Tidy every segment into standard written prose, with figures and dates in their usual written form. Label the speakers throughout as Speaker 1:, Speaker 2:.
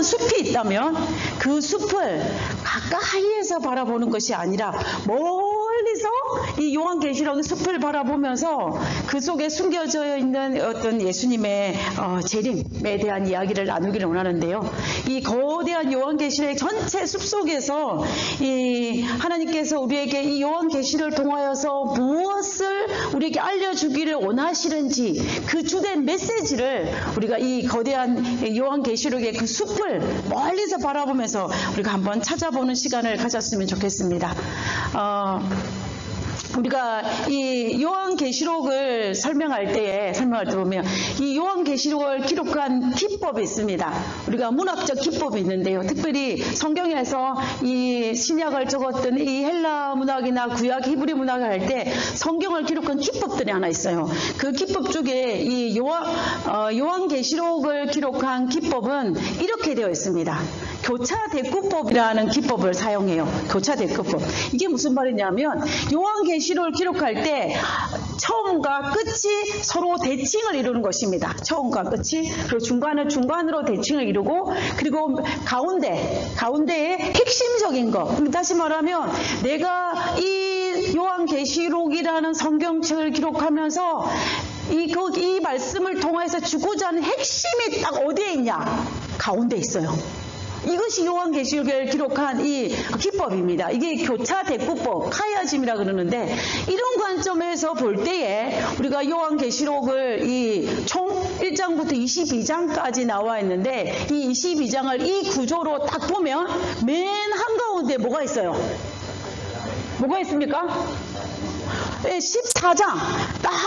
Speaker 1: 숲이 있다면 그 숲을 가까이에서 바라보는 것이 아니라 멀리서 이 요한계시록의 숲을 바라보면서 그 속에 숨겨져 있는 어떤 예수님의 재림에 대한 이야기를 나누기를 원하는데요. 이 거대한 요한계시록 전체 숲 속에서 이 하나님께서 우리에게 이 요한계시를 통하여서 무엇을 우리에게 알려주기를 원하시는지 그 주된 메시지를 우리가 이 거대한 요한계시록의 그 숲을 멀리서 바라보면서 우리가 한번 찾아보는 시간을 가졌으면 좋겠습니다. 우리가 이 요한계시록을 설명할 때 보면 이 요한계시록을 기록한 기법이 있습니다. 우리가 문학적 기법이 있는데요. 특별히 성경에서 이 신약을 적었던 이 헬라 문학이나 구약 히브리 문학을 할 때 성경을 기록한 기법들이 하나 있어요. 그 기법 중에 이 요한계시록을 기록한 기법은 이렇게 되어 있습니다. 교차대꾸법이라는 기법을 사용해요. 교차대꾸법. 이게 무슨 말이냐면 요한계시록을 기록할 때 처음과 끝이 서로 대칭을 이루는 것입니다. 처음과 끝이. 그리고 중간은 중간으로 대칭을 이루고 그리고 가운데에 핵심적인 것. 다시 말하면 내가 이 요한계시록이라는 성경책을 기록하면서 이 말씀을 통해서 주고자 하는 핵심이 딱 어디에 있냐? 가운데 있어요. 이것이 요한계시록을 기록한 이 기법입니다. 이게 교차대꾸법, 카이아즘이라 그러는데 이런 관점에서 볼 때에 우리가 요한계시록을 이 총 1장부터 22장까지 나와 있는데 이 22장을 이 구조로 딱 보면 맨 한가운데 뭐가 있어요? 뭐가 있습니까? 14장 딱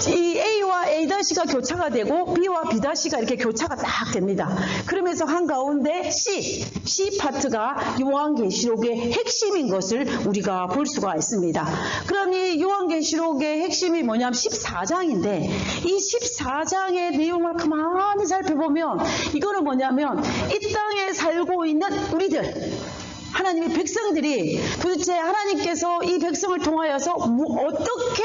Speaker 1: 이 A와 A-가 교차가 되고 B와 B-가 이렇게 교차가 딱 됩니다. 그러면서 한가운데 C 파트가 요한계시록의 핵심인 것을 우리가 볼 수가 있습니다. 그럼 이 요한계시록의 핵심이 뭐냐면 14장인데 이 14장의 내용을 가만히 살펴보면 이거는 뭐냐면 이 땅에 살고 있는 우리들 하나님의 백성들이 도대체 하나님께서 이 백성을 통하여서 어떻게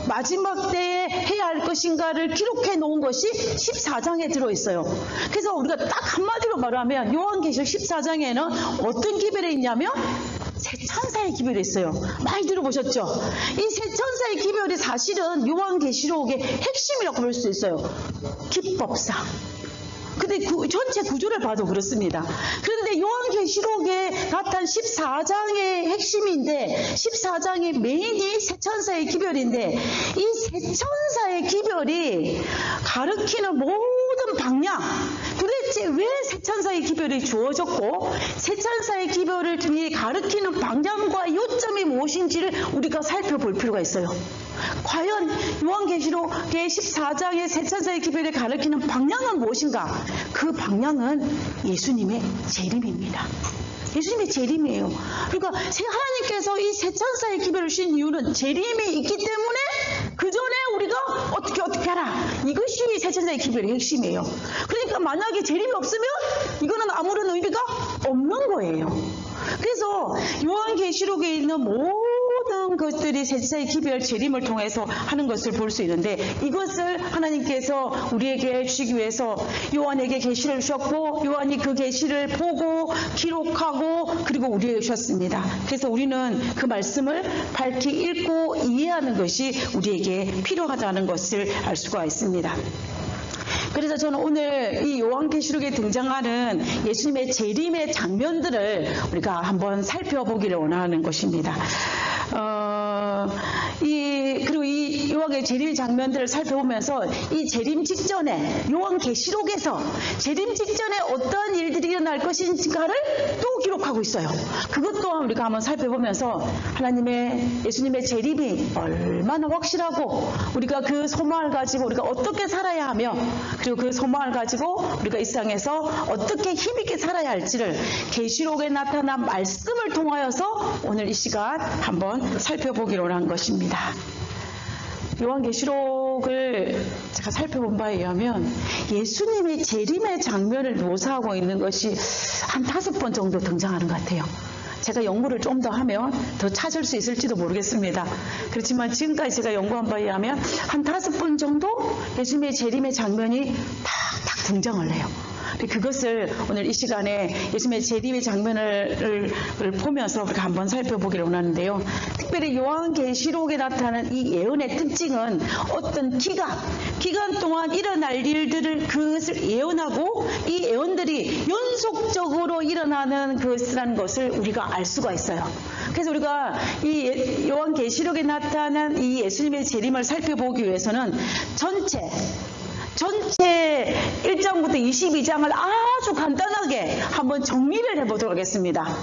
Speaker 1: 마지막 때에 해야 할 것인가를 기록해 놓은 것이 14장에 들어있어요. 그래서 우리가 딱 한마디로 말하면 요한계시록 14장에는 어떤 기별이 있냐면 새 천사의 기별이 있어요. 많이 들어보셨죠? 이 새 천사의 기별이 사실은 요한계시록의 핵심이라고 볼 수 있어요. 기법상. 근데 전체 구조를 봐도 그렇습니다. 그런데 요한계시록에 나타난 14장의 핵심인데 14장의 메인이 새천사의 기별인데 이 새천사의 기별이 가르치는 모든 방향 도대체 왜 새천사의 기별이 주어졌고 새천사의 기별을 가르치는 방향과 요점이 무엇인지를 우리가 살펴볼 필요가 있어요. 과연 요한계시록의 14장의 새천사의 기별을 가리키는 방향은 무엇인가? 그 방향은 예수님의 재림입니다. 예수님의 재림이에요. 그러니까 하나님께서 이 새천사의 기별을 주신 이유는 재림이 있기 때문에 그 전에 우리가 어떻게 하라. 이것이 새천사의 기별의 핵심이에요. 그러니까 만약에 재림이 없으면 이거는 아무런 의미가 없는 거예요. 그래서 요한계시록에 있는 모든 것들이 새천사의 기별 재림을 통해서 하는 것을 볼 수 있는데 이것을 하나님께서 우리에게 주시기 위해서 요한에게 계시를 주셨고 요한이 그 계시를 보고 기록하고 그리고 우리에게 주셨습니다. 그래서 우리는 그 말씀을 밝히 읽고 이해하는 것이 우리에게 필요하다는 것을 알 수가 있습니다. 그래서 저는 오늘 이 요한계시록에 등장하는 예수님의 재림의 장면들을 우리가 한번 살펴보기를 원하는 것입니다. 그리고 이 요한의 재림 장면들을 살펴보면서 이 재림 직전에 요한계시록에서 재림 직전에 어떤 일들이 일어날 것인가를 또 기록하고 있어요. 그것 또한 우리가 한번 살펴보면서 예수님의 재림이 얼마나 확실하고 우리가 그 소망을 가지고 우리가 어떻게 살아야 하며 그리고 그 소망을 가지고 우리가 이 세상에서 어떻게 힘있게 살아야 할지를 계시록에 나타난 말씀을 통하여서 오늘 이 시간 한번 살펴보기로 한 것입니다. 요한계시록을 제가 살펴본 바에 의하면 예수님이 재림의 장면을 묘사하고 있는 것이 한 5번 정도 등장하는 것 같아요. 제가 연구를 좀 더 하면 더 찾을 수 있을지도 모르겠습니다. 그렇지만 지금까지 제가 연구한 바에 의하면 한 5번 정도 예수님의 재림의 장면이 탁탁 등장을 해요. 그것을 오늘 이 시간에 예수님의 재림의 장면을 보면서 우리가 한번 살펴보기를 원하는데요. 특별히 요한계시록에 나타나는 이 예언의 특징은 어떤 기간 동안 일어날 일들을 그것을 예언하고 이 예언들이 연속적으로 일어나는 것이라는 것을 우리가 알 수가 있어요. 그래서 우리가 이 요한계시록에 나타난 이 예수님의 재림을 살펴보기 위해서는 전체 1장부터 22장을 아주 간단하게 한번 정리를 해보도록 하겠습니다.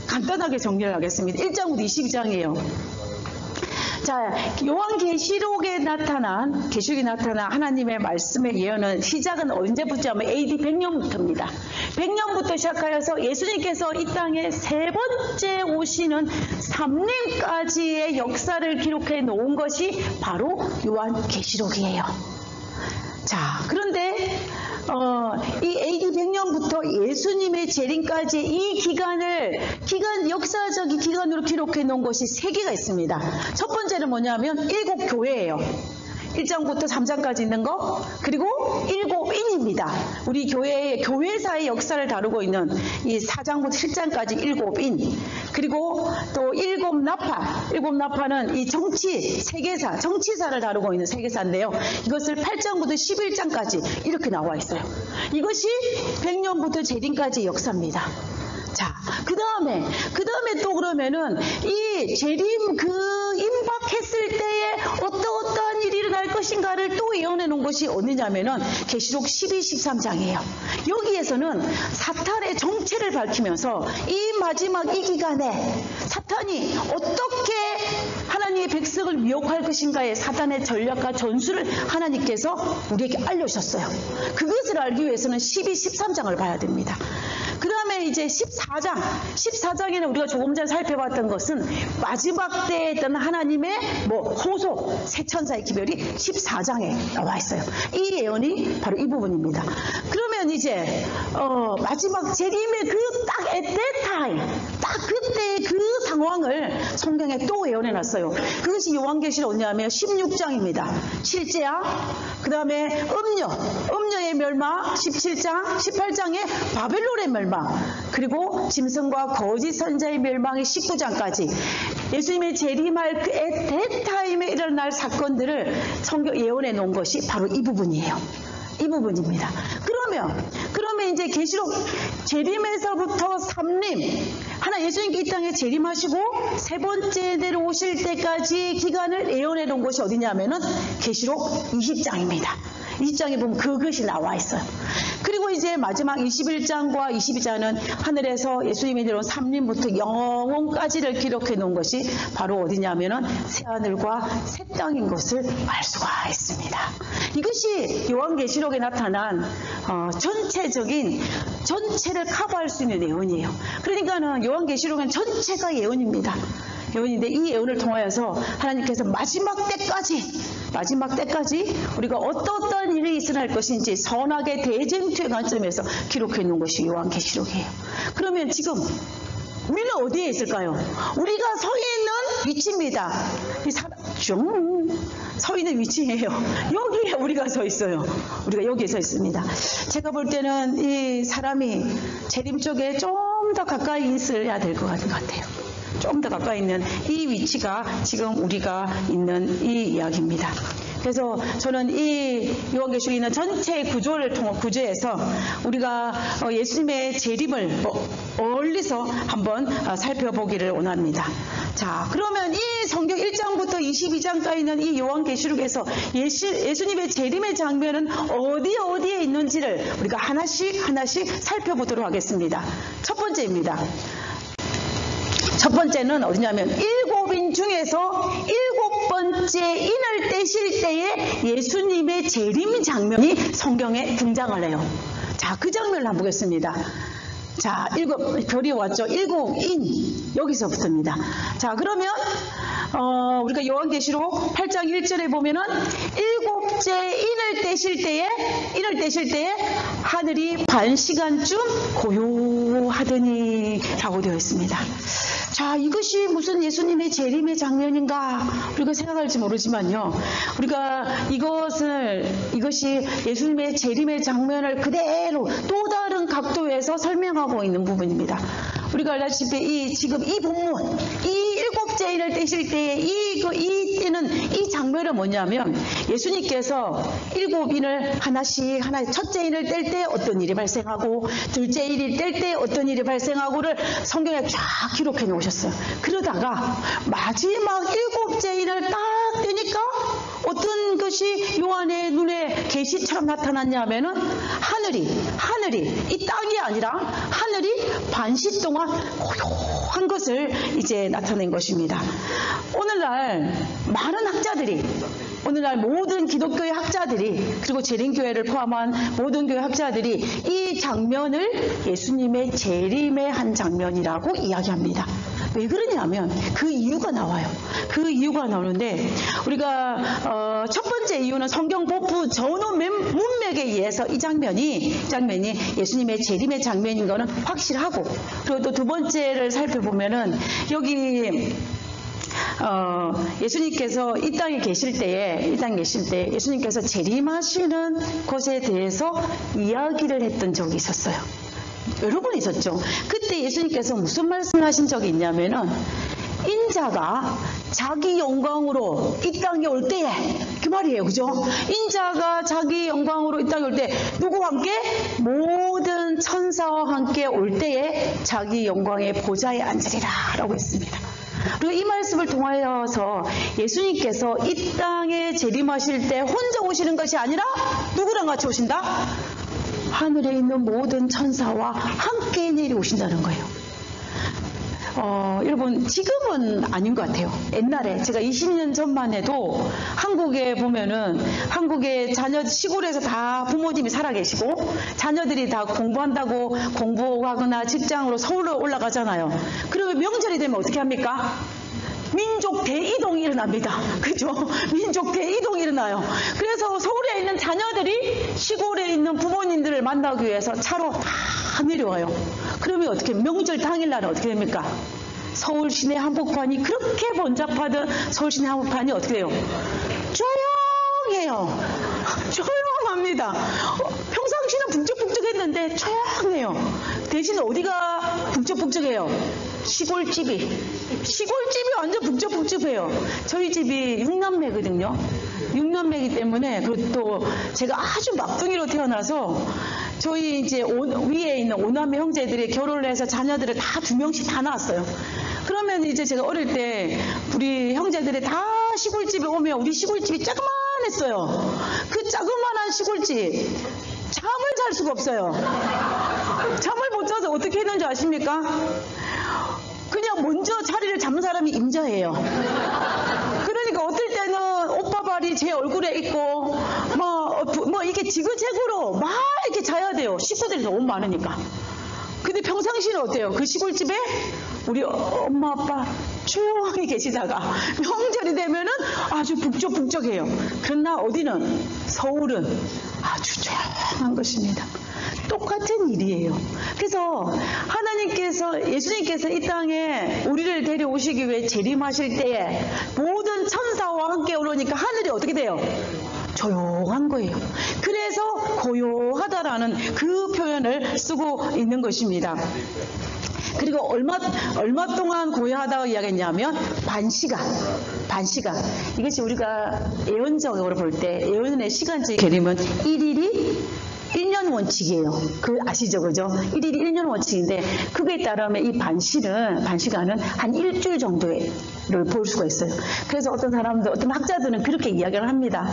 Speaker 1: 간단하게 정리를 하겠습니다. 1장부터 22장이에요. 자, 요한계시록에 나타난 하나님의 말씀의 예언은 시작은 언제부터 하면 AD 100년부터입니다. 100년부터 시작하여서 예수님께서 이 땅에 세 번째 오시는 3년까지의 역사를 기록해 놓은 것이 바로 요한계시록이에요. 자, 그런데 이 AD 100년부터 예수님의 재림까지 이 역사적인 기간으로 기록해 놓은 것이 3개가 있습니다. 첫 번째는 뭐냐면 7 교회예요. 1장부터 3장까지 있는 거, 그리고 7 인입니다. 우리 교회사의 역사를 다루고 있는 이 4장부터 7장까지 7 인, 그리고 또 7 나파는 이 정치사를 다루고 있는 세계사인데요. 이것을 8장부터 11장까지 이렇게 나와 있어요. 이것이 100년부터 재림까지 역사입니다. 자, 그 다음에 또 그러면은 이 재림 임박했을 때에 어떠한 일이 일어날 것인가를 또 예언해 놓은 것이 어디냐면은 계시록 12, 13장이에요. 여기에서는 사탄의 정체를 밝히면서 이 마지막 이 기간에 사탄이 어떻게 하나님의 백성을 미혹할 것인가의 사탄의 전략과 전술을 하나님께서 우리에게 알려주셨어요. 그것을 알기 위해서는 12, 13장을 봐야 됩니다. 그 다음에 이제 14장에는 우리가 조금 전에 살펴봤던 것은 마지막 때에 있던 하나님의 호소, 새 천사의 기별이 14장에 나와 있어요. 이 예언이 바로 이 부분입니다. 그러면 이제 마지막 재림의 딱 at that time, 딱 그때 그 상황을 성경에 또 예언해 놨어요. 그것이 요한계시록 어디냐면 16장입니다. 실제야, 그 다음에 음녀의 멸망 17장, 18장에 바벨론의 멸망, 그리고 짐승과 거짓 선자의 멸망의 19장까지 예수님의 재림할 그 at that time에 일어날 사건들을 성경 예언해 놓은 것이 바로 이 부분이에요. 이 부분입니다. 그러면 이제 계시록 재림에서부터 3림, 예수님께 이 땅에 재림하시고 세 번째 내려오실 때까지 기간을 예언해 놓은 것이 어디냐면은 계시록 20장입니다. 20장에 보면 그것이 나와 있어요. 그리고 이제 마지막 21장과 22장은 하늘에서 예수님이 내려온 3림부터 영원까지를 기록해 놓은 것이 바로 어디냐면은 새하늘과 새 땅인 것을 알 수가 있습니다. 이것이 요한계시록에 나타난 전체를 커버할 수 있는 예언이에요. 그러니까는 요한계시록은 전체가 예언입니다. 예언인데 이 예언을 통하여서 하나님께서 마지막 때까지 우리가 어떤 일이 일어날 것인지 선악의 대쟁투의 관점에서 기록해 놓은 것이 요한계시록이에요. 그러면 지금 우리는 어디에 있을까요? 우리가 서 있는 위치입니다. 서 있는 위치예요. 여기에 우리가 서 있어요. 우리가 여기에 서 있습니다. 제가 볼 때는 이 사람이 재림 쪽에 좀 더 가까이 있어야 될 것 같아요. 좀 더 가까이 있는 이 위치가 지금 우리가 있는 이 이야기입니다. 그래서 저는 이 요한계시록에 있는 전체 구조에서 우리가 예수님의 재림을 멀리서 한번 살펴보기를 원합니다. 자, 그러면 이 성경 1장부터 22장까지 있는 이 요한계시록에서 예수님의 재림의 장면은 어디에 있는지를 우리가 하나씩 살펴보도록 하겠습니다. 첫 번째입니다. 첫 번째는 어디냐면 7인 중에서 7번째 인을 떼실 때에 예수님의 재림 장면이 성경에 등장을 해요. 자, 그 장면을 한번 보겠습니다. 자, 별이 왔죠. 7인. 여기서부터입니다. 자, 그러면 우리가 요한계시록 8장 1절에 보면은 일곱째 인을 떼실 때에 하늘이 반 시간쯤 고요하더니 라고 되어 있습니다. 자, 이것이 무슨 예수님의 재림의 장면인가 우리가 생각할지 모르지만요, 우리가 이것이 예수님의 재림의 장면을 그대로 또 다른 각도에서 설명하고 있는 부분입니다. 우리가 알다시피 지금 이 본문, 이 일곱째 인을 떼실 때에 이 장면은 뭐냐면, 예수님께서 일곱 인을 하나씩 첫째 인을 뗄 때 어떤 일이 발생하고, 둘째 인을 뗄 때 어떤 일이 발생하고를 성경에 쫙 기록해 놓으셨어요. 그러다가 마지막 일곱째 인을 딱 떼니까 어떤 것이 요한의 눈에 계시처럼 나타났냐면은 하늘이 이 땅이 아니라 하늘이 반시 동안 고요한 것을 이제 나타낸 것입니다. 오늘날 많은 학자들이, 오늘날 모든 기독교의 학자들이, 그리고 재림교회를 포함한 모든 교회 학자들이 이 장면을 예수님의 재림의 한 장면이라고 이야기합니다. 왜 그러냐면 그 이유가 나와요. 그 이유가 나오는데, 우리가 첫 번째 이유는 성경 복부 전후 문맥에 의해서 이 장면이 예수님의 재림의 장면인 거는 확실하고, 그리고 또 두 번째를 살펴보면은 여기 예수님께서 이 땅에 계실 때에 예수님께서 재림하시는 것에 대해서 이야기를 했던 적이 있었어요. 여러 번 있었죠. 그때 예수님께서 무슨 말씀을 하신 적이 있냐면은, 인자가 자기 영광으로 이 땅에 올 때에, 그 말이에요. 그죠? 인자가 자기 영광으로 이 땅에 올 때 누구와 함께? 모든 천사와 함께 올 때에 자기 영광의 보좌에 앉으리라 라고 했습니다. 그리고 이 말씀을 통하여서 예수님께서 이 땅에 재림하실 때 혼자 오시는 것이 아니라 누구랑 같이 오신다? 하늘에 있는 모든 천사와 함께 내려오신다는 거예요. 여러분, 지금은 아닌 것 같아요. 옛날에 제가 20년 전만 해도 한국에 보면은, 한국의 시골에서 다 부모님이 살아계시고 자녀들이 다 공부한다고 공부하거나 직장으로 서울로 올라가잖아요. 그러면 명절이 되면 어떻게 합니까? 민족 대이동이 일어납니다. 그죠? 민족 대이동이 일어나요. 그래서 서울에 있는 자녀들이 시골에 있는 부모님들을 만나기 위해서 차로 다 내려와요. 그러면 어떻게, 명절 당일날은 어떻게 됩니까? 서울 시내 한복판이 그렇게 번잡하던 서울 시내 한복판이 어떻게 돼요? 조용해요. 조용합니다. 평상시는 북적북적했는데 조용해요. 대신 어디가 북적북적해요? 시골집이 완전 북적북적해요. 저희 집이 6남매거든요. 6남매이기 때문에, 그리고 또 제가 아주 막둥이로 태어나서 저희 이제 위에 있는 5남매 형제들이 결혼을 해서 자녀들을 다 2명씩 다 낳았어요. 그러면 이제 제가 어릴 때 우리 형제들이 다 시골집에 오면, 우리 시골집이 조그만했어요. 그 조그만한 시골집 잠을 잘 수가 없어요. 잠을 못 자서 어떻게 했는지 아십니까? 그냥 먼저 자리를 잡는 사람이 임자예요. 그러니까 어떨 때는 오빠 발이 제 얼굴에 있고 뭐 이렇게 지그재그로 막 이렇게 자야 돼요. 식구들이 너무 많으니까. 근데 평상시는 어때요? 그 시골집에 우리 엄마 아빠 조용히 계시다가 명절이 되면은 아주 북적북적해요. 그러나 어디는, 서울은 아주 조용한 것입니다. 똑같은 일이에요. 그래서 예수님께서 이 땅에 우리를 데려오시기 위해 재림하실 때에 모든 천사와 함께 오르니까 하늘이 어떻게 돼요? 조용한 거예요. 그래서 고요하다라는 그 표현을 쓰고 있는 것입니다. 그리고 얼마 동안 고요하다고 이야기했냐면 반시간. 이것이 우리가 예언적으로 볼 때, 예언의 시간적 개념은 1년 원칙이에요. 그 아시죠? 그죠? 1일이 1년 원칙인데, 그거에 따르면 이 반시간은 한 일주일 정도를 볼 수가 있어요. 그래서 어떤 학자들은 그렇게 이야기를 합니다.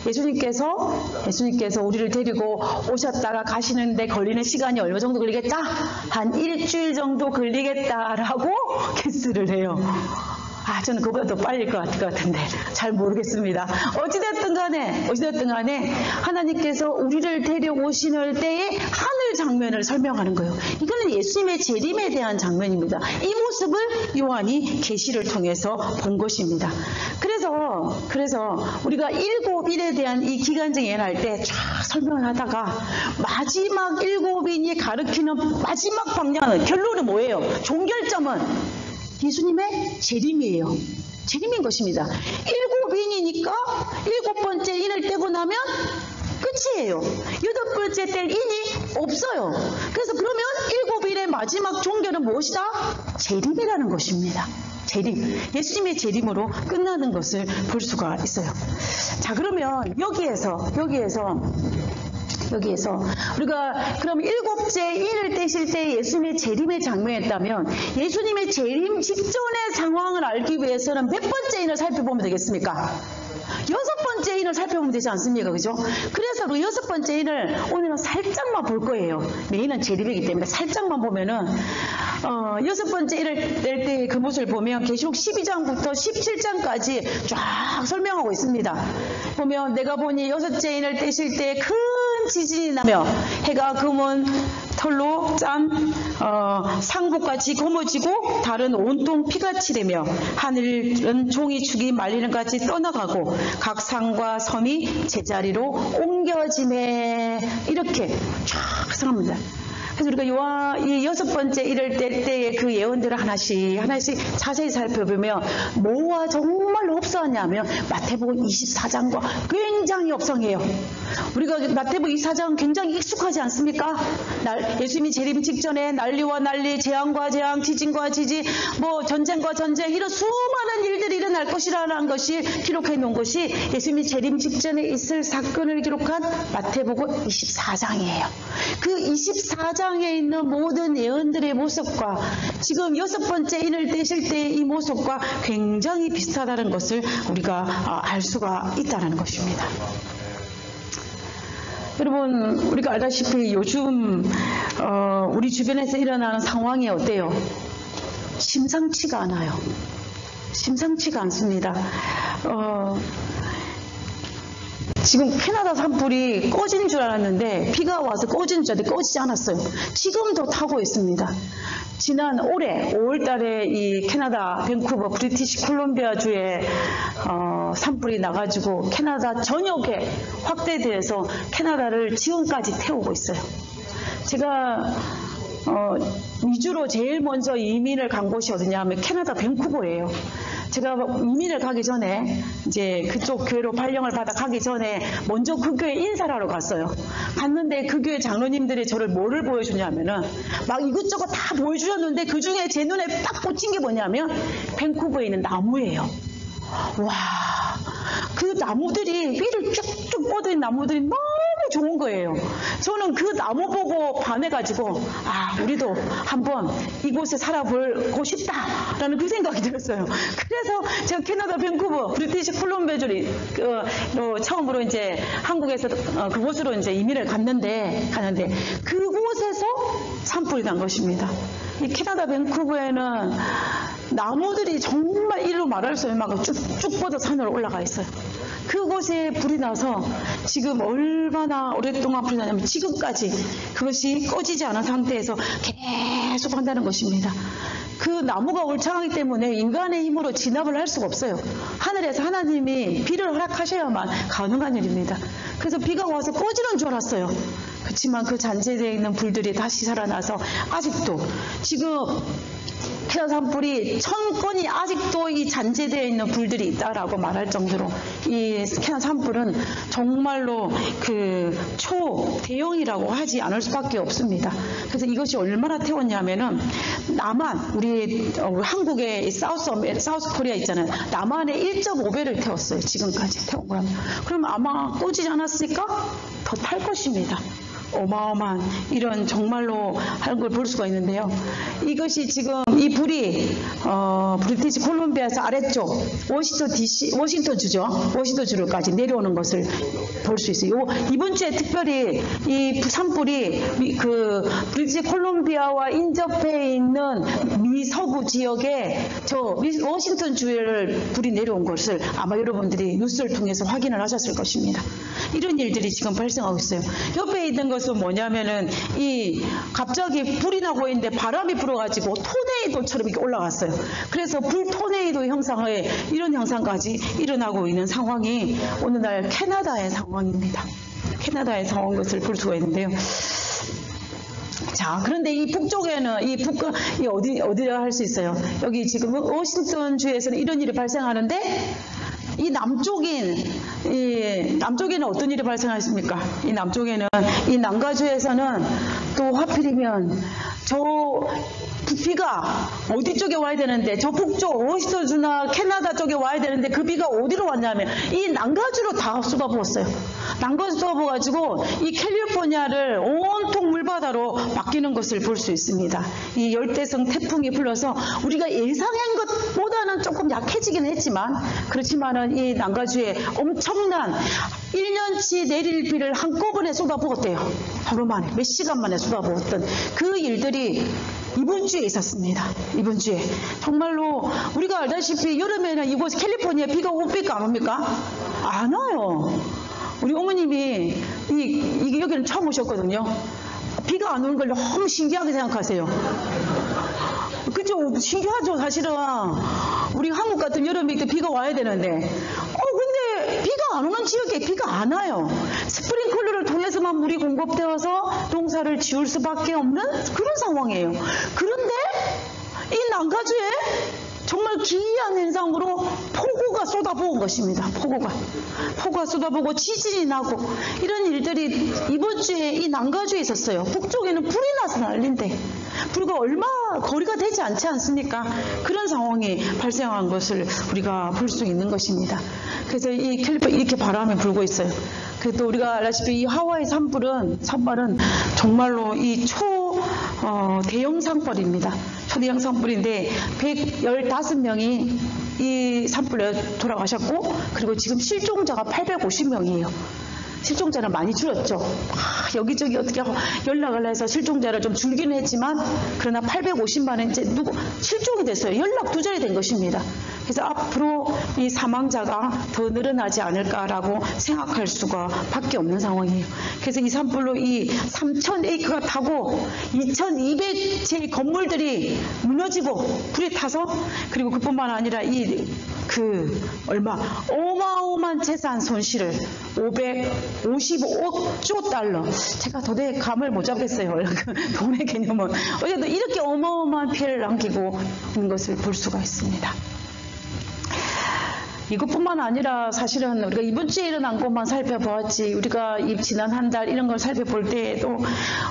Speaker 1: 예수님께서 우리를 데리고 오셨다가 가시는데 걸리는 시간이 얼마 정도 걸리겠다? 한 일주일 정도 걸리겠다라고 개수를 해요. 저는 그보다 더 빨릴 것 같은데 잘 모르겠습니다. 어찌됐든 간에 하나님께서 우리를 데려오시는 때에 하늘 장면을 설명하는 거예요. 이거는 예수님의 재림에 대한 장면입니다. 이 모습을 요한이 계시를 통해서 본 것입니다. 그래서 우리가 7인에 대한 이 기간적 예언할 때 쫙 설명을 하다가 마지막 7인이 가르치는 마지막 방향은, 결론은 뭐예요? 종결점은 예수님의 재림이에요. 재림인 것입니다. 7인이니까 7번째 인을 떼고 나면 끝이에요. 8번째 뗄 인이 없어요. 그래서 그러면 7인의 마지막 종결은 무엇이다? 재림이라는 것입니다. 재림. 예수님의 재림으로 끝나는 것을 볼 수가 있어요. 자, 그러면 여기에서 우리가 그럼 7째 인을 떼실 때 예수님의 재림의 장면이었다면 예수님의 재림 직전의 상황을 알기 위해서는 몇 번째 인을 살펴보면 되겠습니까? 6번째 인을 살펴보면 되지 않습니까? 그죠? 그래서 그 6번째 인을 오늘은 살짝만 볼 거예요. 메인은 재림이기 때문에 살짝만 보면은 6번째 인을 뗄 때 그 모습을 보면 계시록 12장부터 17장까지 쫙 설명하고 있습니다. 보면 내가 보니 6째 인을 떼실 때 큰 지진이 나며 해가 금은 털로 짠 상복같이 검어지고 달은 온통 피같이 되며 하늘은 종이축이 말리는 같이 떠나가고 각 산과 섬이 제자리로 옮겨지매 이렇게 쫙 설명합니다. 그래서 우리가 이 6번째 일을 뗄 때의 그 예언들을 하나씩 자세히 살펴보면 뭐와 정말로 흡사하냐면 마태복음 24장과 굉장히 흡사해요. 우리가 마태복음 24장은 굉장히 익숙하지 않습니까? 예수님이 재림 직전에 난리와 난리, 재앙과 재앙, 지진과 지진, 뭐 전쟁과 전쟁 이런 수많은 일들이 일어날 것이라는 것이 기록해 놓은 것이 예수님이 재림 직전에 있을 사건을 기록한 마태복음 24장이에요. 그 24장에 있는 모든 예언들의 모습과 지금 6번째 인을 떼실 때의 이 모습과 굉장히 비슷하다는 것을 우리가 알 수가 있다는 것입니다. 여러분, 우리가 알다시피 요즘 우리 주변에서 일어나는 상황이 어때요? 심상치가 않아요. 심상치가 않습니다. 지금 캐나다 산불이 꺼진 줄 알았는데 비가 와서 꺼지는 줄 알았는데 꺼지지 않았어요. 지금도 타고 있습니다. 지난 올해 5월달에 이 캐나다 밴쿠버 브리티시 콜롬비아 주에 산불이 나가지고 캐나다 전역에 확대돼서 캐나다를 지금까지 태우고 있어요. 제가 미주로 제일 먼저 이민을 간 곳이 어디냐 하면 캐나다 밴쿠버예요. 제가 이민을 가기 전에 이제 그쪽 교회로 발령을 받아 가기 전에 먼저 그 교회 인사를 하러 갔어요. 갔는데 그 교회 장로님들이 저를 뭐를 보여주냐면은 막 이것저것 다 보여주셨는데 그 중에 제 눈에 딱 꽂힌 게 뭐냐면 밴쿠버에 있는 나무예요. 와, 그 나무들이 위를 쭉쭉 뻗은 나무들이 너무 좋은 거예요. 저는 그 나무 보고 반해가지고 우리도 한번 이곳에 살아보고 싶다라는 그 생각이 들었어요. 그래서 제가 캐나다 밴쿠버 브리티시 콜롬비아주를 처음으로 이제 한국에서 그곳으로 이제 이민을 갔는데 그곳에서 산불이 난 것입니다. 이 캐나다 밴쿠버에는 나무들이 정말 이로 말할 수 없이 막 쭉쭉 뻗어 산으로 올라가 있어요. 그곳에 불이 나서 지금 얼마나 오랫동안 불이 나냐면 지금까지 그것이 꺼지지 않은 상태에서 계속 한다는 것입니다. 그 나무가 울창하기 때문에 인간의 힘으로 진압을 할 수가 없어요. 하늘에서 하나님이 비를 허락하셔야만 가능한 일입니다. 그래서 비가 와서 꺼지는 줄 알았어요. 그렇지만 그 잔재되어 있는 불들이 다시 살아나서 아직도 지금 캐나다 산불이 1000건이 아직도 이 잔재되어 있는 불들이 있다라고 말할 정도로 이 캐나다 산불은 정말로 그 초대형이라고 하지 않을 수밖에 없습니다. 그래서 이것이 얼마나 태웠냐면은 남한 우리 한국의 사우스 코리아 있잖아요. 남한의 1.5배를 태웠어요. 지금까지 태운 거라면. 그럼 아마 꺼지지 않았을까? 더 탈 것입니다. 어마어마한 이런 정말로 하는 걸 볼 수가 있는데요. 이것이 지금 이 불이 브리티시 콜롬비아에서 아래쪽 워싱턴주까지 내려오는 것을 볼 수 있어요. 이번 주에 특별히 이 산불이 그 브리티시 콜롬비아와 인접해 있는 미 서부 지역에 저 워싱턴 주를 불이 내려온 것을 아마 여러분들이 뉴스를 통해서 확인을 하셨을 것입니다. 이런 일들이 지금 발생하고 있어요. 옆에 있는 것은 뭐냐면은 이 갑자기 불이 나고 있는데 바람이 불어가지고 토네이도처럼 이렇게 올라갔어요. 그래서 불 토네이도 형상의 이런 현상까지 일어나고 있는 상황이 오늘날 캐나다의 상황입니다. 캐나다의 상황인 것을 볼 수가 있는데요. 자, 그런데 이 북쪽에는 이 어디라 할 수 있어요? 여기 지금 워싱턴 주에서는 이런 일이 발생하는데 이 남쪽에는 어떤 일이 발생하십니까? 이 남쪽에는 이 남가주에서는 또 하필이면 저 비가 어디 쪽에 와야 되는데 저 북쪽 워싱턴주나 캐나다 쪽에 와야 되는데 그 비가 어디로 왔냐면 이 남가주로 다 쏟아부었어요. 남가주 쏟아부어가지고 이 캘리포니아를 온통 물바다로 바뀌는 것을 볼 수 있습니다. 이 열대성 태풍이 불러서 우리가 예상한 것보다는 조금 약해지긴 했지만 그렇지만은 이 남가주에 엄청난 1년치 내릴 비를 한꺼번에 쏟아부었대요. 하루 만에 몇 시간 만에 쏟아부었던 그 일들이 이번 주에 있었습니다. 이번 주에 정말로 우리가 알다시피 여름에는 이곳 캘리포니아 비가 옵니까 안 옵니까? 안 와요. 우리 어머님이 이게 여기는 처음 오셨거든요. 비가 안 오는 걸 너무 신기하게 생각하세요. 그죠? 신기하죠 사실은. 우리 한국 같은 여름에 비가 와야 되는데 근데 비가 안 오는 지역에 비가 안 와요. 스프링클러를 통해서만 물이 공급되어서 농사를 지을 수밖에 없는 그런 상황이에요. 그런데 이 남가주에 정말 기이한 현상으로 폭우가 쏟아부은 것입니다. 폭우가 쏟아부고 지진이 나고 이런 일들이 이번 주에 이 남가주에 있었어요. 북쪽에는 불이 나서 난리인데 불과 얼마 거리가 되지 않지 않습니까? 그런 상황이 발생한 것을 우리가 볼 수 있는 것입니다. 그래서 이 캘리포니아 이렇게 바람이 불고 있어요. 그래도 우리가 알다시피 이 하와이 산불은 정말로 이 대형 산불입니다. 초대형 산불인데 115명이 이 산불에 돌아가셨고 그리고 지금 실종자가 850명이에요. 실종자는 많이 줄었죠. 여기저기 어떻게 연락을 해서 실종자를 좀 줄기는 했지만 그러나 850만은 이제 실종이 됐어요. 연락 두절이 된 것입니다. 그래서 앞으로 이 사망자가 더 늘어나지 않을까라고 생각할 수가 밖에 없는 상황이에요. 그래서 이 산불로 이 3,000에이커가 타고 2,200채의 건물들이 무너지고 불이 타서 그리고 그뿐만 아니라 어마어마한 재산 손실을 555조 달러. 제가 도대체 감을 못 잡겠어요. 돈의 개념은. 어쨌든 이렇게 어마어마한 피해를 남기고 있는 것을 볼 수가 있습니다. 이것뿐만 아니라 사실은 우리가 이번 주에 일어난 것만 살펴보았지 우리가 지난 한 달 이런 걸 살펴볼 때에도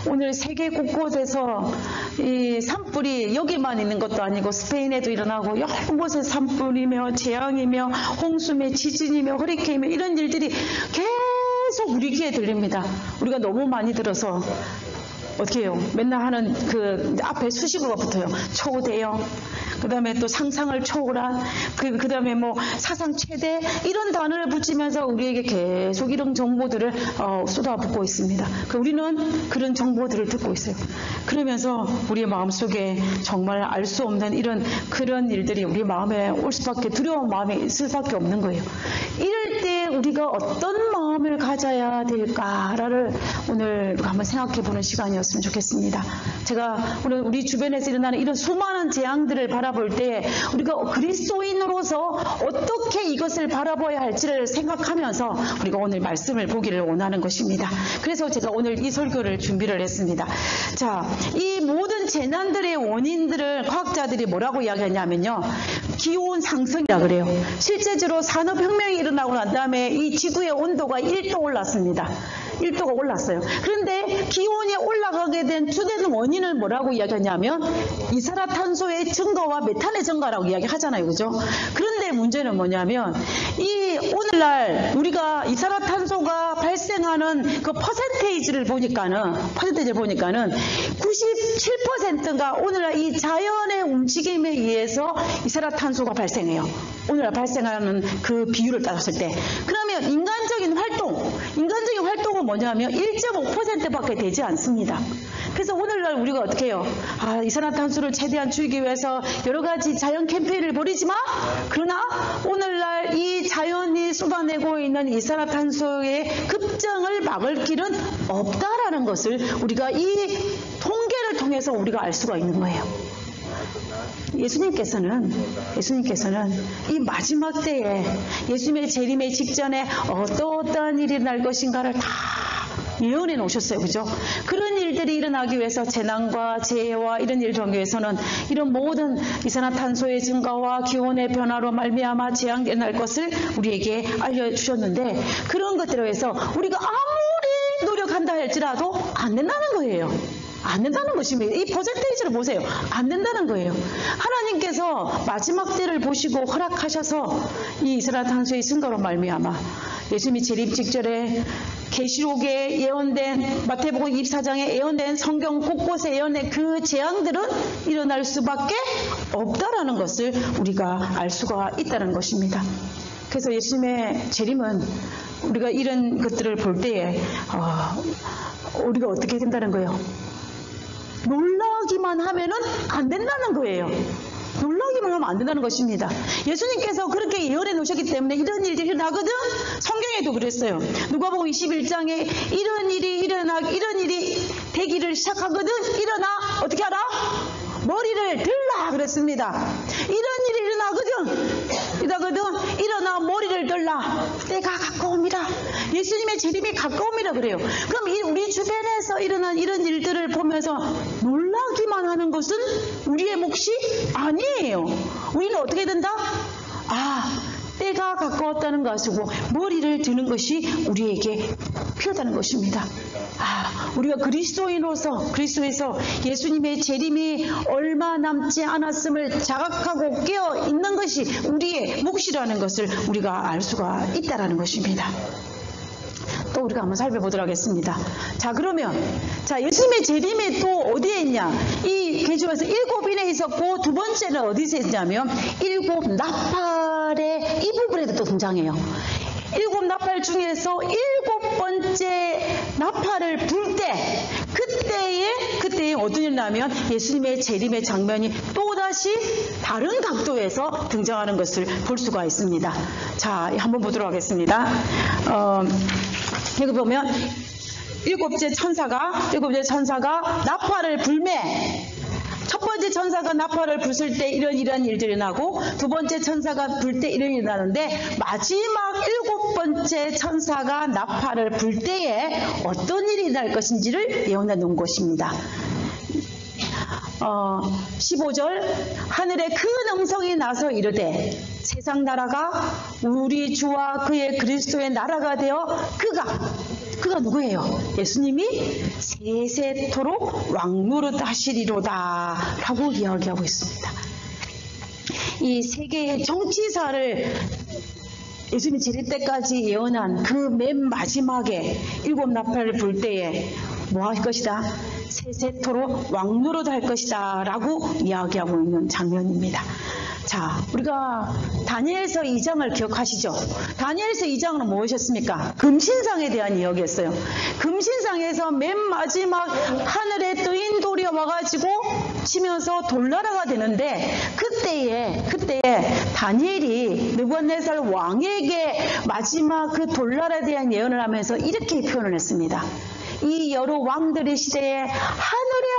Speaker 1: 오늘 세계 곳곳에서 이 산불이 여기만 있는 것도 아니고 스페인에도 일어나고 여러 곳에 산불이며 재앙이며 홍수며 지진이며 허리케인이며 이런 일들이 계속 우리 귀에 들립니다. 우리가 너무 많이 들어서 어떻게 해요? 맨날 하는 그 앞에 수식어가 붙어요. 초대형, 그 다음에 또 상상을 초월한, 그 다음에 뭐 사상 최대 이런 단어를 붙이면서 우리에게 계속 이런 정보들을 쏟아붓고 있습니다. 우리는 그런 정보들을 듣고 있어요. 그러면서 우리의 마음속에 정말 알 수 없는 그런 일들이 우리 마음에 올 수밖에 두려운 마음이 있을 수밖에 없는 거예요. 이럴 때 우리가 어떤 마음을 가져야 될까를 오늘 한번 생각해보는 시간이었으면 좋겠습니다. 제가 오늘 우리 주변에서 일어나는 이런 수많은 재앙들을 바라볼 때 우리가 그리스도인으로서 어떻게 이것을 바라봐야 할지를 생각하면서 우리가 오늘 말씀을 보기를 원하는 것입니다. 그래서 제가 오늘 이 설교를 준비를 했습니다. 자, 이 모든 재난들의 원인들을 과학자들이 뭐라고 이야기하냐면요, 기온 상승이라 그래요. 실제적으로 산업혁명이 일어나고 난 다음에 이 지구의 온도가 1도 올랐습니다. 1도가 올랐어요. 그런데 기온이 올라가게 된 주된 원인은 뭐라고 이야기하냐면 이산화탄소의 증가와 메탄의 증가라고 이야기하잖아요. 그죠? 그런데 문제는 뭐냐면 이 오늘날 우리가 이산화탄소가 발생하는 그 퍼센테이지를 보니까는 97%가 오늘날 이 자연의 움직임에 의해서 이산화탄소가 발생해요. 오늘날 발생하는 그 비율을 따졌을 때. 그러면 인간적인 활동은 뭐냐면 1.5%밖에 되지 않습니다. 그래서 오늘날 오늘날 우리가 어떻게 해요? 이산화탄소를 최대한 줄이기 위해서 여러 가지 자연 캠페인을 벌이지만, 그러나 오늘날 이 자연이 쏟아내고 있는 이산화탄소의 급증을 막을 길은 없다라는 것을 우리가 이 통계를 통해서 우리가 알 수가 있는 거예요. 예수님께서는 이 마지막 때에 예수님의 재림의 직전에 어떠한 일이 날 것인가를 다 예언해 놓으셨어요. 그죠? 그런 일들이 일어나기 위해서 재난과 재해와 이런 일을 하기 위해서는 이런 모든 이산화탄소의 증가와 기온의 변화로 말미암아 재앙이 날 것을 우리에게 알려주셨는데, 그런 것들에 의해서 우리가 아무리 노력한다 할지라도 안 된다는 거예요. 안 된다는 것입니다. 이 퍼센테이지를 보세요. 안 된다는 거예요. 하나님께서 마지막 때를 보시고 허락하셔서 이 이산화탄소의 증가로 말미암아 예수님이 재림 직전에 계시록에 예언된, 마태복음 24장에 예언된, 성경 곳곳에 예언된 그 재앙들은 일어날 수밖에 없다라는 것을 우리가 알 수가 있다는 것입니다. 그래서 예수님의 재림은 우리가 이런 것들을 볼 때에 우리가 어떻게 된다는 거예요? 놀라기만 하면은 안 된다는 거예요. 놀라기만 하면 안 된다는 것입니다. 예수님께서 그렇게 예언해 놓으셨기 때문에 이런 일들이 일어나거든. 성경에도 그랬어요. 누가복음 21장에 이런 일이 되기를 시작하거든. 일어나 어떻게 하라? 머리를 들라 그랬습니다. 이런 일이 일어나거든. 일어나 머리를 들라. 때가 가까움이라. 예수님의 재림이 가까움이라 그래요. 그럼 우리 주변에서 일어난 이런 일들을 보면서 놀라기만 하는 것은 우리의 몫이 아니에요. 우리는 어떻게 된다? 때가 가까웠다는 것이고 머리를 드는 것이 우리에게 필요하다는 것입니다. 우리가 그리스도에서 예수님의 재림이 얼마 남지 않았음을 자각하고 깨어 있는 것이 우리의 몫이라는 것을 우리가 알 수가 있다는 것입니다. 또 우리가 한번 살펴보도록 하겠습니다. 자, 그러면 예수님의 재림이 또 어디에 있냐? 이 계시록에서 7인에 있었고, 두 번째는 어디서 있냐면 7 나팔의 이 부분에도 또 등장해요. 7 나팔 중에서 7번째 나팔을 불 때, 그때에 어떤 일이 나면 예수님의 재림의 장면이 또다시 다른 각도에서 등장하는 것을 볼 수가 있습니다. 자, 한번 보도록 하겠습니다. 여기 보면 7째 천사가 나팔을 불매, 첫 번째 천사가 나팔을 불을 때 이런 일들이 나고, 두 번째 천사가 불 때 이런 일이 나는데, 마지막 7번째 천사가 나팔을 불 때에 어떤 일이 날 것인지를 예언해 놓은 것입니다. 15절, 하늘에 큰 음성이 나서 이르되 세상 나라가 우리 주와 그의 그리스도의 나라가 되어 그가 누구예요? 예수님이 세세토록 왕노릇 하시리로다 라고 이야기하고 있습니다. 이 세계의 정치사를 예수님이 재림 때까지 예언한 그 맨 마지막에 7 나팔을 불 때에 뭐 할 것이다? 세세토록 왕노릇 할 것이다 라고 이야기하고 있는 장면입니다. 자, 우리가 다니엘서 2장을 기억하시죠? 다니엘서 2장은 무엇이었습니까? 금신상에 대한 이야기였어요. 금신상에서 맨 마지막 하늘에 뜨인 돌이 와가지고 치면서 돌나라가 되는데, 그때에 다니엘이 느부갓네살 왕에게 마지막 그 돌나라에 대한 예언을 하면서 이렇게 표현을 했습니다. 이 여러 왕들의 시대에 하늘의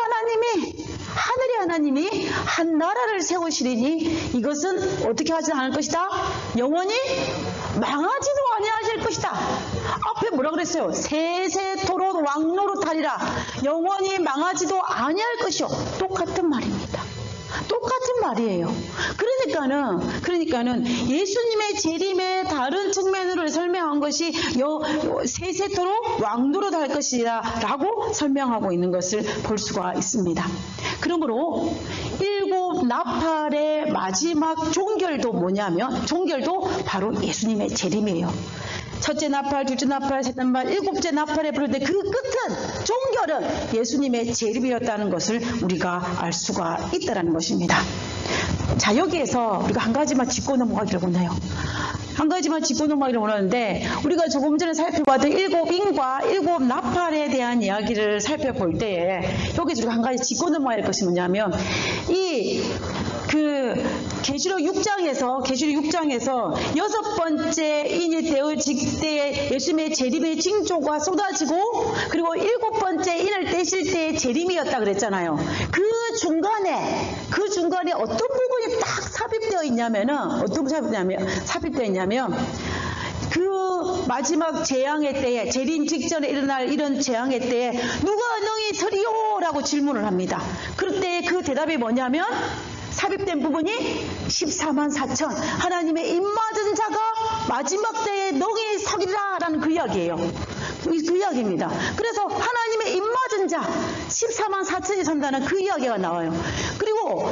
Speaker 1: 하나님이 한 나라를 세우시리니 이것은 어떻게 하지 않을 것이다? 영원히 망하지도 아니하실 것이다. 앞에 뭐라 그랬어요? 세세토록 왕노릇하리라. 영원히 망하지도 아니할 것이요. 똑같은 말입니다. 똑같은 말이에요. 그러니까는 예수님의 재림의 다른 측면으로 설명한 것이 세세토록 왕노릇 할 것이라 라고 설명하고 있는 것을 볼 수가 있습니다. 그러므로 7 나팔의 마지막 종결도 뭐냐면, 종결도 바로 예수님의 재림이에요. 첫째 나팔, 둘째 나팔, 셋째 나팔, 7째 나팔에 부를 때 그 끝은, 종결은 예수님의 재림이었다는 것을 우리가 알 수가 있다는 것입니다. 자, 여기에서 우리가 한 가지만 짚고 넘어가기를 원해요. 한 가지만 짚고 넘어가기를 원하는데, 우리가 조금 전에 살펴봤던 7인과 7 나팔에 대한 이야기를 살펴볼 때에 여기서 우리가 한 가지 짚고 넘어가야 할 것이 뭐냐면, 계시록 6장에서 6번째 인이 되어질 때에 예수님의 재림의 징조가 쏟아지고, 그리고 7번째 인을 떼실 때의 재림이었다 그랬잖아요. 그 중간에 어떤 부분이 딱 삽입되어 있냐면은, 그 마지막 재앙의 때에, 재림 직전에 일어날 이런 재앙의 때에 누가 능히 서리요? 라고 질문을 합니다. 그럴 때 그 대답이 뭐냐면, 삽입된 부분이 14만 4천 하나님의 입맞은 자가 마지막 때에 능히 서리라 라는 그 이야기예요. 그 이야기입니다. 그래서 하나님의 입맞은 자 14만 4천이 선다는 그 이야기가 나와요. 그리고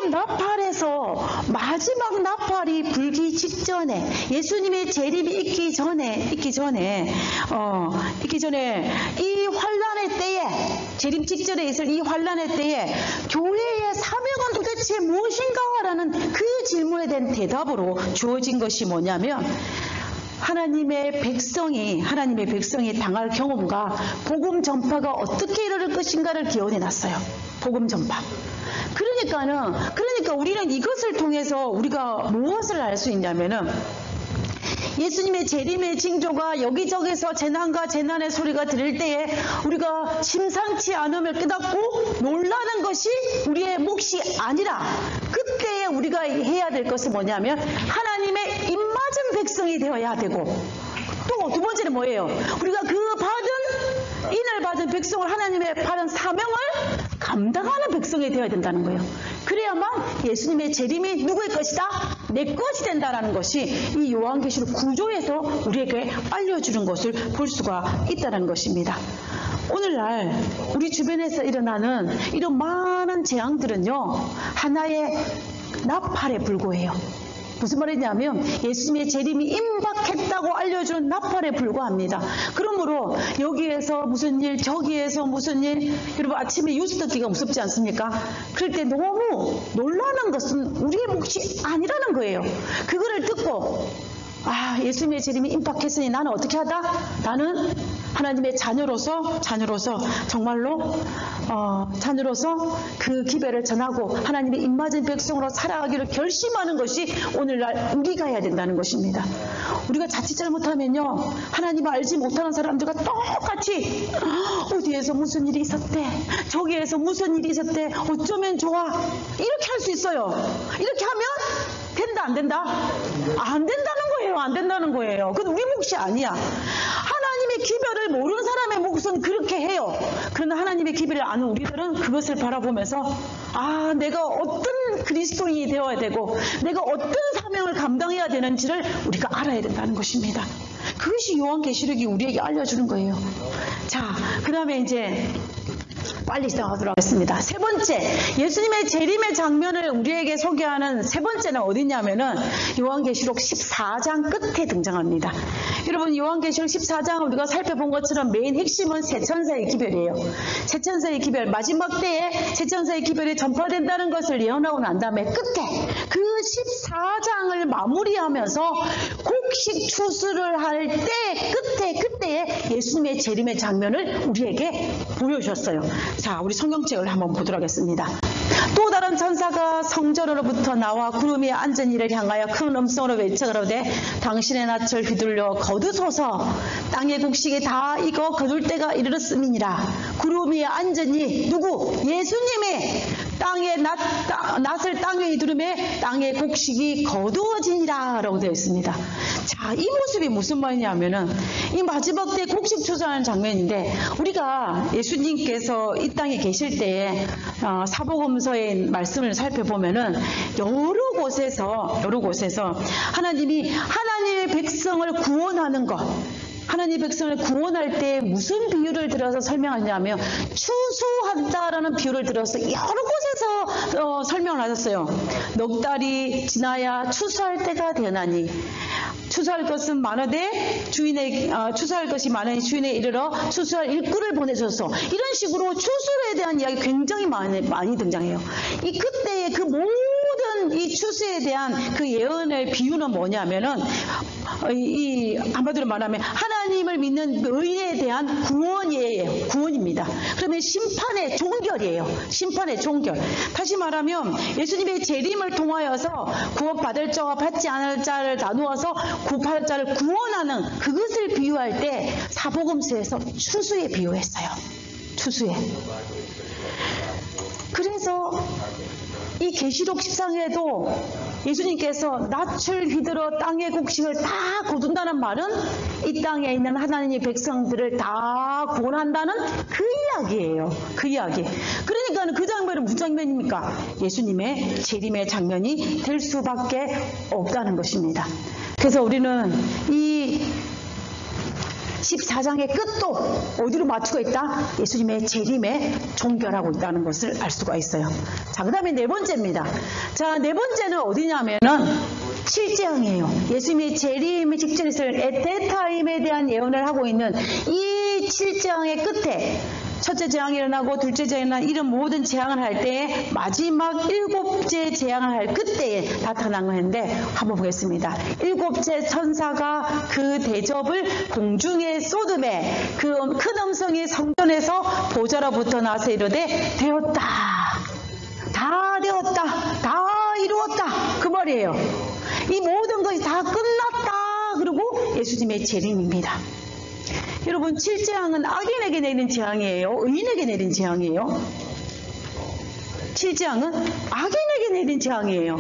Speaker 1: 7 나팔에서 마지막 나팔이 불기 직전에, 예수님의 재림이 있기 전에 이 환란의 때에, 재림 직전에 있을 이 환란의 때에 교회의 사명은 도대체 무엇인가? 라는 그 질문에 대한 대답으로 주어진 것이 뭐냐면, 하나님의 백성이 당할 경험과 복음 전파가 어떻게 이루어질 것인가를 기원해 놨어요. 복음 전파. 그러니까 우리는 이것을 통해서 우리가 무엇을 알 수 있냐면은, 예수님의 재림의 징조가 여기저기서 재난과 재난의 소리가 들릴 때에 우리가 심상치 않음을 깨닫고 놀라는 것이 우리의 몫이 아니라, 그때에 우리가 해야 될 것은 뭐냐면 하나님의 입맞은 백성이 되어야 되고, 또 두 번째는 뭐예요? 우리가 인을 받은 백성을, 하나님의 받은 사명을 감당하는 백성이 되어야 된다는 거예요. 그래야만 예수님의 재림이 누구의 것이다? 내 것이 된다는 것이 이 요한계시록 구조에서 우리에게 알려주는 것을 볼 수가 있다는 것입니다. 오늘날 우리 주변에서 일어나는 이런 많은 재앙들은요, 하나의 나팔에 불과해요. 무슨 말이냐면 예수님의 재림이 임박했다고 알려주는 나팔에 불과합니다. 그러므로 여기에서 무슨 일, 저기에서 무슨 일, 여러분 아침에 뉴스 듣기가 무섭지 않습니까? 그럴 때 너무 놀라는 것은 우리의 몫이 아니라는 거예요. 그거를 듣고 예수님의 재림이 임박했으니 나는 어떻게 하다? 나는 하나님의 자녀로서 정말로 자녀로서 그 기별을 전하고 하나님의 입맞은 백성으로 살아가기를 결심하는 것이 오늘날 우리가 해야 된다는 것입니다. 우리가 자칫 잘못하면요, 하나님을 알지 못하는 사람들과 똑같이 어디에서 무슨 일이 있었대, 저기에서 무슨 일이 있었대, 어쩌면 좋아, 이렇게 할 수 있어요. 이렇게 하면 된다, 안 된다? 안 된다는 거예요. 그건 우리 몫이 아니야. 하나님의 기별을 모르는 사람의 몫은 그렇게 해요. 그러나 하나님의 기별을 아는 우리들은 그것을 바라보면서 내가 어떤 그리스도인이 되어야 되고 내가 어떤 사명을 감당해야 되는지를 우리가 알아야 된다는 것입니다. 그것이 요한계시록이 우리에게 알려주는 거예요. 자, 그 다음에 이제 빨리 시작하도록 하겠습니다. 세 번째, 예수님의 재림의 장면을 우리에게 소개하는 세 번째는 어디냐면은 요한계시록 14장 끝에 등장합니다. 여러분, 요한계시록 14장 우리가 살펴본 것처럼 메인 핵심은 세 천사의 기별이에요. 세 천사의 기별, 마지막 때에 세 천사의 기별이 전파된다는 것을 예언하고 난 다음에 끝에 그 14장을 마무리하면서 곡식 추수를 할 때 그때에 예수님의 재림의 장면을 우리에게 보여주셨어요. 자, 우리 성경책을 한번 보도록 하겠습니다. 또 다른 천사가 성전으로부터 나와 구름 위에 앉은 이를 향하여 큰 음성으로 외쳐가로되 당신의 낯을 휘둘려 거두소서. 땅의 곡식이 다 익어 거둘 때가 이르렀음이니라. 구름 위에 앉은 이 누구? 예수님이 땅의 낯을 땅 위에 두르매 땅의 곡식이 거두어지니라 라고 되어 있습니다. 자, 이 모습이 무슨 말이냐면은 이 마지막 때 곡식 추수하는 장면인데, 우리가 예수님께서 이 땅에 계실 때에 사복음서의 말씀을 살펴보면은 여러 곳에서 하나님이 하나님의 백성을 구원하는 것, 하나님의 백성을 구원할 때 무슨 비유를 들어서 설명하냐면 추수한다라는 비유를 들어서 여러 곳에서 설명을 하셨어요. 넉 달이 지나야 추수할 때가 되나니 추수할 것은 많으되 추수할 것이 많으니 주인에 이르러 추수할 일꾼을 보내셔서, 이런 식으로 추수에 대한 이야기 굉장히 많이 등장해요. 이 그때의 그 모든 모든 이 추수에 대한 그 예언의 비유는 뭐냐면은 한마디로 말하면 하나님을 믿는 의인에 대한 구원이에요. 구원입니다. 그러면 심판의 종결이에요. 심판의 종결. 다시 말하면 예수님의 재림을 통하여서 구원받을 자와 받지 않을 자를 나누어서 구원받을 자를 구원하는 그것을 비유할 때 사복음서에서 추수에 비유했어요. 추수에. 그래서 이 계시록 13에도 예수님께서 낯을 휘두르 땅의 곡식을 다 거둔다는 말은 이 땅에 있는 하나님의 백성들을 다 구원한다는 그 이야기예요. 그 이야기. 그러니까 그 장면은 무슨 장면입니까? 예수님의 재림의 장면이 될 수밖에 없다는 것입니다. 그래서 우리는 이 14장의 끝도 어디로 맞추고 있다? 예수님의 재림에 종결하고 있다는 것을 알 수가 있어요. 자, 그 다음에 네 번째입니다. 자, 네 번째는 어디냐면은 7장이에요. 예수님의 재림의 직전에 있을 에테타임에 대한 예언을 하고 있는 이 7장의 끝에 첫째 재앙이 일어나고 둘째 재앙이 일어나고 이런 모든 재앙을 할 때에 마지막 일곱째 재앙을 할 그때에 나타난 건데 한번 보겠습니다. 일곱째 천사가 그 대접을 공중에 쏟음에 그 큰 음성이 성전에서 보좌로부터 나서 이르되 되었다. 다 되었다. 다 이루었다. 그 말이에요. 이 모든 것이 다 끝났다. 그리고 예수님의 재림입니다. 여러분 7재앙은 악인에게 내린 재앙이에요? 의인에게 내린 재앙이에요? 7재앙은 악인에게 내린 재앙이에요.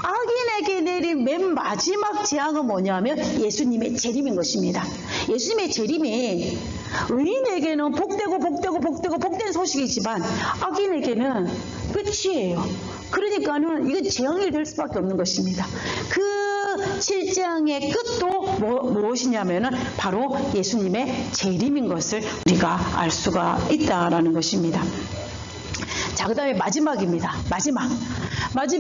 Speaker 1: 악인에게 내린 맨 마지막 재앙은 뭐냐면 예수님의 재림인 것입니다. 예수님의 재림이 의인에게는 복된 소식이지만 악인에게는 끝이에요. 그러니까는 이건 재앙이 될 수밖에 없는 것입니다. 그 7장의 끝도 무엇이냐면은 바로 예수님의 재림인 것을 우리가 알 수가 있다라는 것입니다. 자, 그 다음에 마지막입니다. 마지막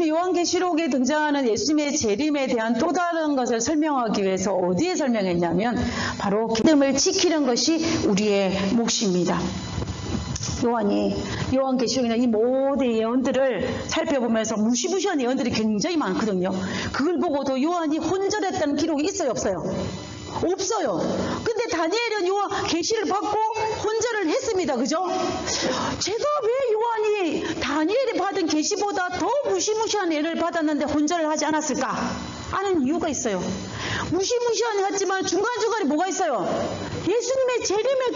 Speaker 1: 요한계시록에 등장하는 예수님의 재림에 대한 또 다른 것을 설명하기 위해서 어디에 설명했냐면 바로 믿음을 지키는 것이 우리의 몫입니다. 요한계시록이나 이 모든 예언들을 살펴보면서 무시무시한 예언들이 굉장히 많거든요. 그걸 보고도 요한이 혼절했다는 기록이 있어요, 없어요? 없어요. 근데 다니엘은 요한 계시를 받고 혼절을 했습니다. 그죠? 제가 왜 요한이 다니엘이 받은 계시보다 더 무시무시한 예를 받았는데 혼절을 하지 않았을까? 하는 이유가 있어요. 무시무시한 했지만 중간중간에 뭐가 있어요? 예수님의 재림의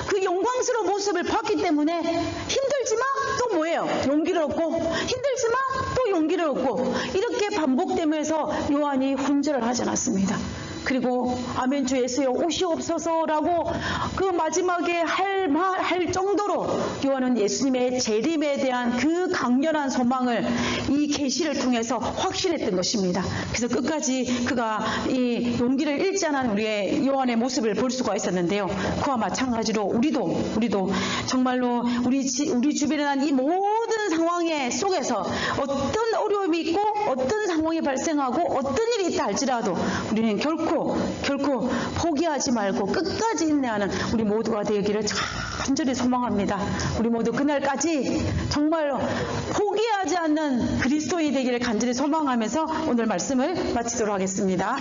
Speaker 1: 그 영광스러운 모습을 봤기 때문에 힘들지만 또 뭐예요? 용기를 얻고 힘들지만 또 용기를 얻고 이렇게 반복되면서 요한이 혼절을 하지 않았습니다. 그리고 아멘 주 예수여 오시옵소서라고 그 마지막에 할 정도로 요한은 예수님의 재림에 대한 그 강렬한 소망을 이 계시를 통해서 확신했던 것입니다. 그래서 끝까지 그가 이 용기를 잃지 않은 우리의 요한의 모습을 볼 수가 있었는데요. 그와 마찬가지로 우리도 정말로 우리 주변에 난 이 모든 상황의 속에서 어떤 어려움이 있고 어떤 상황이 발생하고 어떤 일이 있다 할지라도 우리는 결코 포기하지 말고 끝까지 인내하는 우리 모두가 되기를 간절히 소망합니다. 우리 모두 그날까지 정말로 포기하지 않는 그리스도인이 되기를 간절히 소망하면서 오늘 말씀을 마치도록 하겠습니다.